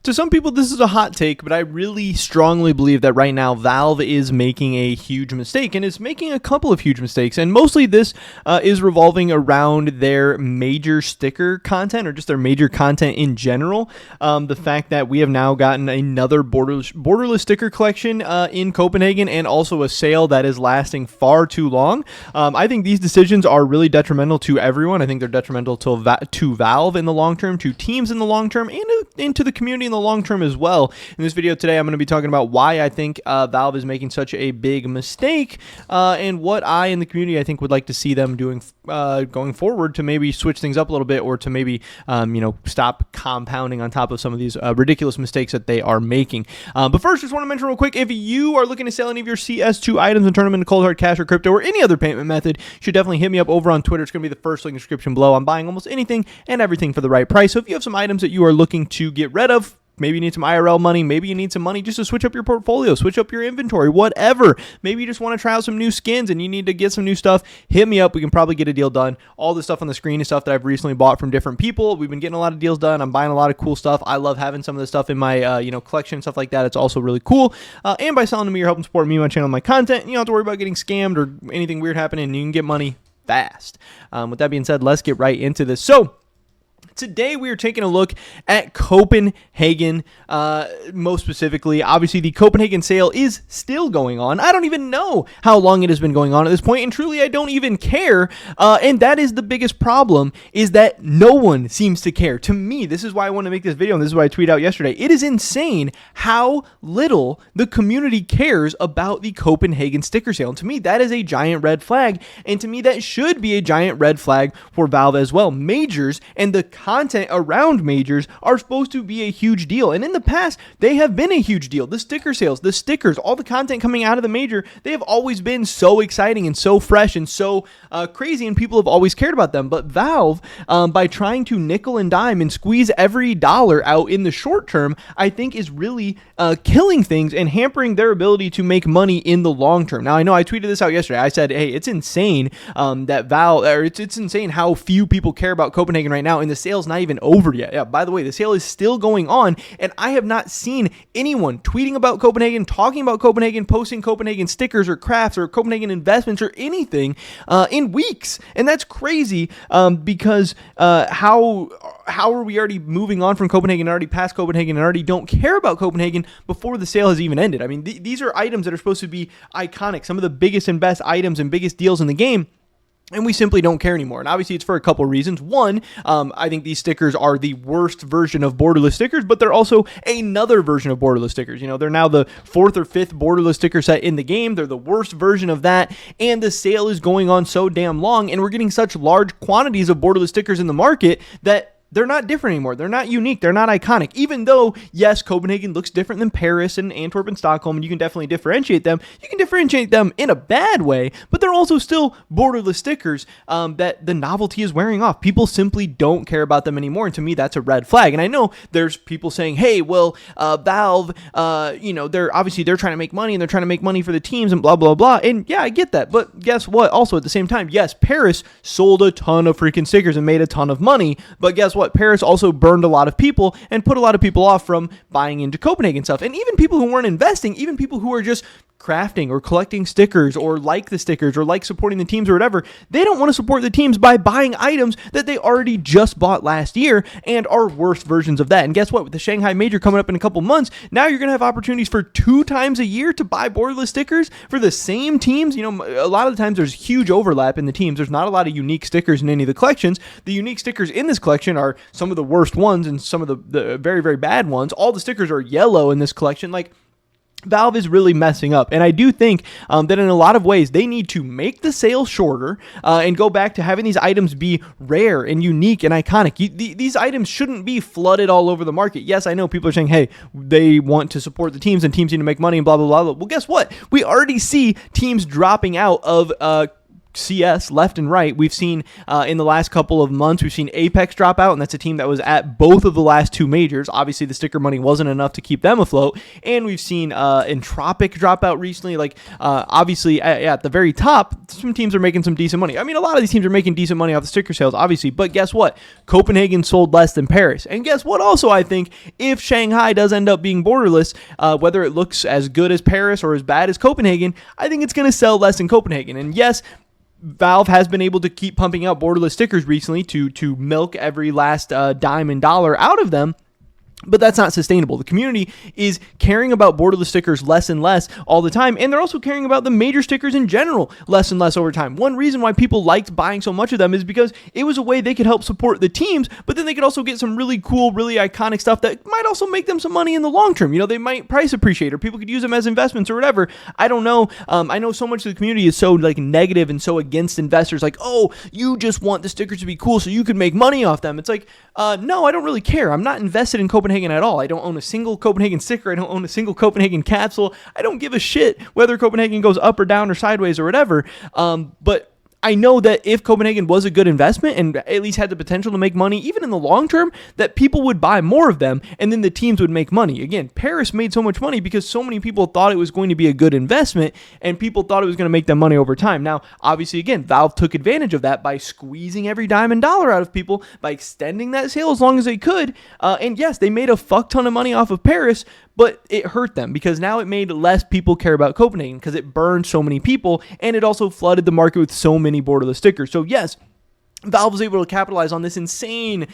To some people, this is a hot take, but I really strongly believe that right now Valve is making a huge mistake and is making a couple of huge mistakes. And mostly this is revolving around their major sticker content or just their major content in general. The fact that we have now gotten another borderless sticker collection in Copenhagen and also a sale that is lasting far too long. I think these decisions are really detrimental to everyone. I think they're detrimental to Valve in the long term, to teams in the long term, and into the community in the long term as well. In this video today, I'm going to be talking about why I think Valve is making such a big mistake and what I in the community I think would like to see them doing going forward to maybe switch things up a little bit, or to maybe stop compounding on top of some of these ridiculous mistakes that they are making. But first, just want to mention real quick, if you are looking to sell any of your CS2 items and turn them into cold hard cash or crypto or any other payment method, you should definitely hit me up over on Twitter. It's going to be the first link in the description below. I'm buying almost anything and everything for the right price. So if you have some items that you are looking to get rid of, maybe you need some IRL money, maybe you need some money just to switch up your portfolio, switch up your inventory, whatever. Maybe you just want to try out some new skins and you need to get some new stuff, hit me up. We can probably get a deal done. All the stuff on the screen is stuff that I've recently bought from different people. We've been getting a lot of deals done. I'm buying a lot of cool stuff. I love having some of the stuff in my collection and stuff like that. It's also really cool. And by selling to me, you're helping support me, my channel, my content. You don't have to worry about getting scammed or anything weird happening. You can get money fast. With that being said, let's get right into this. So today we are taking a look at Copenhagen, most specifically. Obviously, the Copenhagen sale is still going on. I don't even know how long it has been going on at this point, and truly, I don't even care. And that is the biggest problem, is that no one seems to care. To me, this is why I want to make this video, and this is what I tweeted out yesterday. It is insane how little the community cares about the Copenhagen sticker sale. And to me, that is a giant red flag, and to me, that should be a giant red flag for Valve as well. Majors and the content around majors are supposed to be a huge deal, and in the past they have been a huge deal. The sticker sales, the stickers, all the content coming out of the major, they have always been so exciting and so fresh and so crazy, and people have always cared about them. But Valve, by trying to nickel and dime and squeeze every dollar out in the short term, I think is really killing things and hampering their ability to make money in the long term. Now, I know I tweeted this out yesterday. I said, hey, it's insane that Valve, or it's insane how few people care about Copenhagen right now, and the sale's not even over yet. Yeah, by the way, the sale is still going on, and I have not seen anyone tweeting about Copenhagen, talking about Copenhagen, posting Copenhagen stickers or crafts or Copenhagen investments or anything in weeks. And that's crazy because how are we already moving on from Copenhagen, already past Copenhagen, and already don't care about Copenhagen before the sale has even ended? I mean, these are items that are supposed to be iconic, some of the biggest and best items and biggest deals in the game, and we simply don't care anymore. And obviously, it's for a couple of reasons. One, I think these stickers are the worst version of borderless stickers, but they're also another version of borderless stickers. You know, they're now the 4th or 5th borderless sticker set in the game. They're the worst version of that, and the sale is going on so damn long, and we're getting such large quantities of borderless stickers in the market that they're not different anymore. They're not unique. They're not iconic. Even though, yes, Copenhagen looks different than Paris and Antwerp and Stockholm, and you can definitely differentiate them. You can differentiate them in a bad way, but they're also still borderless stickers that the novelty is wearing off. People simply don't care about them anymore, and to me, that's a red flag. And I know there's people saying, hey, well, Valve, they're trying to make money, and they're trying to make money for the teams and blah, blah, blah. And yeah, I get that. But guess what? Also, at the same time, yes, Paris sold a ton of freaking stickers and made a ton of money, but guess what? Paris also burned a lot of people and put a lot of people off from buying into Copenhagen stuff. And even people who weren't investing, even people who are just crafting or collecting stickers or like the stickers or like supporting the teams or whatever, they don't want to support the teams by buying items that they already just bought last year and are worse versions of that. And guess what? With the Shanghai Major coming up in a couple months, now you're going to have opportunities for 2 times a year to buy borderless stickers for the same teams. You know, a lot of the times there's huge overlap in the teams. There's not a lot of unique stickers in any of the collections. The unique stickers in this collection are some of the worst ones and some of the very, very bad ones. All the stickers are yellow in this collection. Like, Valve is really messing up, and I do think that in a lot of ways they need to make the sale shorter and go back to having these items be rare and unique and iconic. These items shouldn't be flooded all over the market. Yes, I know people are saying, hey, they want to support the teams and teams need to make money and blah, blah, blah. Well, guess what? We already see teams dropping out of CS left and right. We've seen in the last couple of months, we've seen Apex drop out, and that's a team that was at both of the last two majors. Obviously, the sticker money wasn't enough to keep them afloat, and we've seen Entropic drop out recently. Like, obviously, at the very top, some teams are making some decent money. I mean, a lot of these teams are making decent money off the sticker sales, obviously, but guess what? Copenhagen sold less than Paris. And guess what? Also, I think if Shanghai does end up being borderless, whether it looks as good as Paris or as bad as Copenhagen, I think it's going to sell less in Copenhagen. And yes, Valve has been able to keep pumping out borderless stickers recently to milk every last dime and dollar out of them. But that's not sustainable. The community is caring about borderless stickers less and less all the time, and they're also caring about the major stickers in general less and less over time. One reason why people liked buying so much of them is because it was a way they could help support the teams, but then they could also get some really cool, really iconic stuff that might also make them some money in the long term. You know, they might price appreciate, or people could use them as investments or whatever. I don't know. I know so much of the community is so like negative and so against investors. Like, oh, you just want the stickers to be cool so you can make money off them. It's like, no, I don't really care. I'm not invested in Copenhagen at all. I don't own a single Copenhagen sticker. I don't own a single Copenhagen capsule. I don't give a shit whether Copenhagen goes up or down or sideways or whatever. But I know that if Copenhagen was a good investment and at least had the potential to make money, even in the long term, that people would buy more of them and then the teams would make money. Again, Paris made so much money because so many people thought it was going to be a good investment and people thought it was going to make them money over time. Now, obviously, again, Valve took advantage of that by squeezing every dime and dollar out of people, by extending that sale as long as they could. And yes, they made a fuck ton of money off of Paris, but it hurt them because now it made less people care about Copenhagen because it burned so many people, and it also flooded the market with so many borderless stickers. So yes, Valve was able to capitalize on this insane,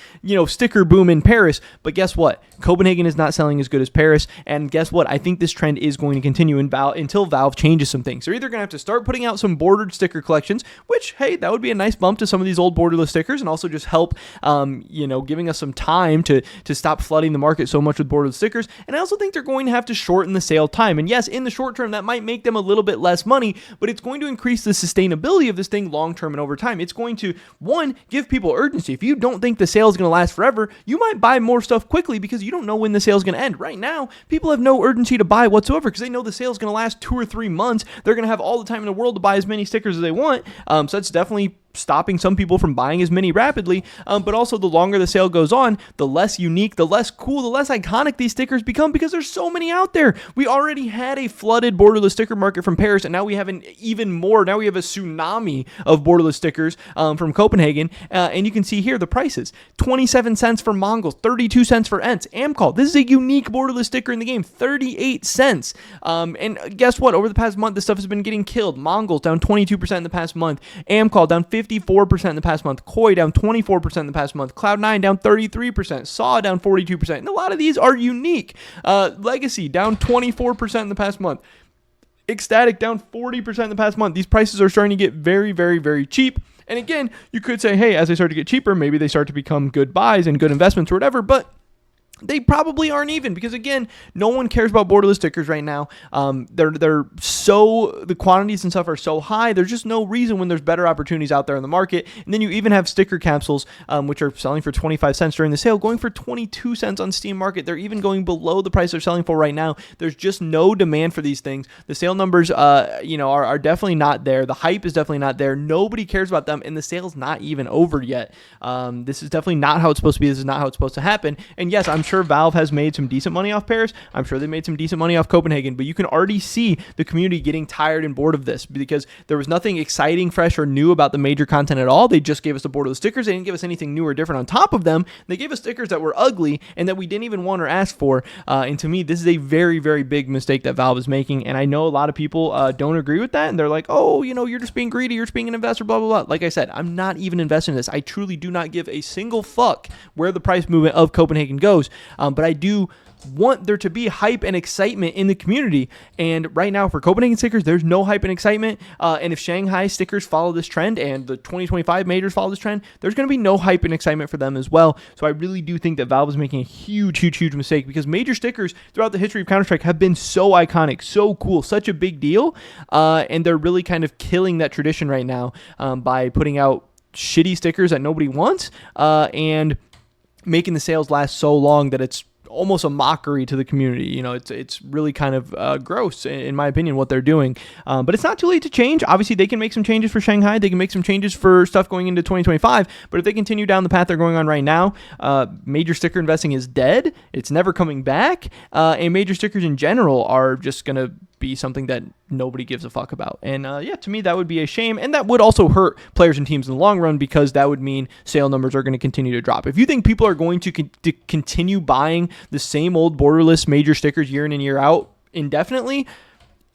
sticker boom in Paris. But guess what? Copenhagen is not selling as good as Paris. And guess what? I think this trend is going to continue until Valve changes some things. They're either going to have to start putting out some bordered sticker collections, which, hey, that would be a nice bump to some of these old borderless stickers and also just help, giving us some time to stop flooding the market so much with borderless stickers. And I also think they're going to have to shorten the sale time. And yes, in the short term, that might make them a little bit less money, but it's going to increase the sustainability of this thing long term and over time. It's going to, one, give people urgency. If you don't think the sale is going to last forever, you might buy more stuff quickly because you don't know when the sale is going to end. Right now, people have no urgency to buy whatsoever because they know the sale is going to last 2 or 3 months. They're going to have all the time in the world to buy as many stickers as they want. So that's definitely stopping some people from buying as many rapidly, but also the longer the sale goes on, the less unique, the less cool, the less iconic these stickers become because there's so many out there. We already had a flooded borderless sticker market from Paris, and now we have now we have a tsunami of borderless stickers from Copenhagen, and you can see here the prices. 27 cents for Mongols, 32 cents for Ents. Amcol, this is a unique borderless sticker in the game, 38 cents. And guess what? Over the past month, this stuff has been getting killed. Mongols down 22% in the past month. Amcol down 54% in the past month. Koi down 24% in the past month. Cloud9 down 33%. Saw down 42%. And a lot of these are unique. Legacy down 24% in the past month. Ecstatic down 40% in the past month. These prices are starting to get very, very, very cheap. And again, you could say, hey, as they start to get cheaper, maybe they start to become good buys and good investments or whatever, but they probably aren't even because, again, no one cares about borderless stickers right now. The quantities and stuff are so high. There's just no reason when there's better opportunities out there in the market. And then you even have sticker capsules, which are selling for 25 cents during the sale, going for 22 cents on Steam Market. They're even going below the price they're selling for right now. There's just no demand for these things. The sale numbers, are definitely not there. The hype is definitely not there. Nobody cares about them, and the sale's not even over yet. This is definitely not how it's supposed to be. This is not how it's supposed to happen. And yes, I'm sure Valve has made some decent money off Paris. I'm sure they made some decent money off Copenhagen, but you can already see the community getting tired and bored of this because there was nothing exciting, fresh, or new about the major content at all. They just gave us the borderless stickers. They didn't give us anything new or different on top of them. They gave us stickers that were ugly and that we didn't even want or ask for. And to me, this is a very, very big mistake that Valve is making. And I know a lot of people don't agree with that. And they're like, oh, you're just being greedy. You're just being an investor, blah, blah, blah. Like I said, I'm not even investing in this. I truly do not give a single fuck where the price movement of Copenhagen goes. But I do want there to be hype and excitement in the community. And right now for Copenhagen stickers, there's no hype and excitement. And if Shanghai stickers follow this trend and the 2025 majors follow this trend, there's going to be no hype and excitement for them as well. So I really do think that Valve is making a huge, huge, huge mistake because major stickers throughout the history of Counter-Strike have been so iconic, so cool, such a big deal. And they're really kind of killing that tradition right now by putting out shitty stickers that nobody wants and making the sales last so long that it's almost a mockery to the community. You know, it's really kind of gross, in my opinion, what they're doing. But it's not too late to change. Obviously, they can make some changes for Shanghai. They can make some changes for stuff going into 2025. But if they continue down the path they're going on right now, major sticker investing is dead. It's never coming back. And major stickers in general are just going to be something that nobody gives a fuck about. And yeah, to me, that would be a shame. And that would also hurt players and teams in the long run, because that would mean sale numbers are going to continue to drop. If you think people are going to continue buying the same old borderless major stickers year in and year out indefinitely,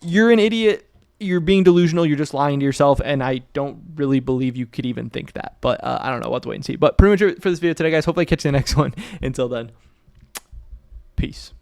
you're an idiot. You're being delusional. You're just lying to yourself. And I don't really believe you could even think that. But I don't know. We'll have to wait and see. But pretty much it for this video today, guys. Hopefully I catch you in the next one. Until then, peace.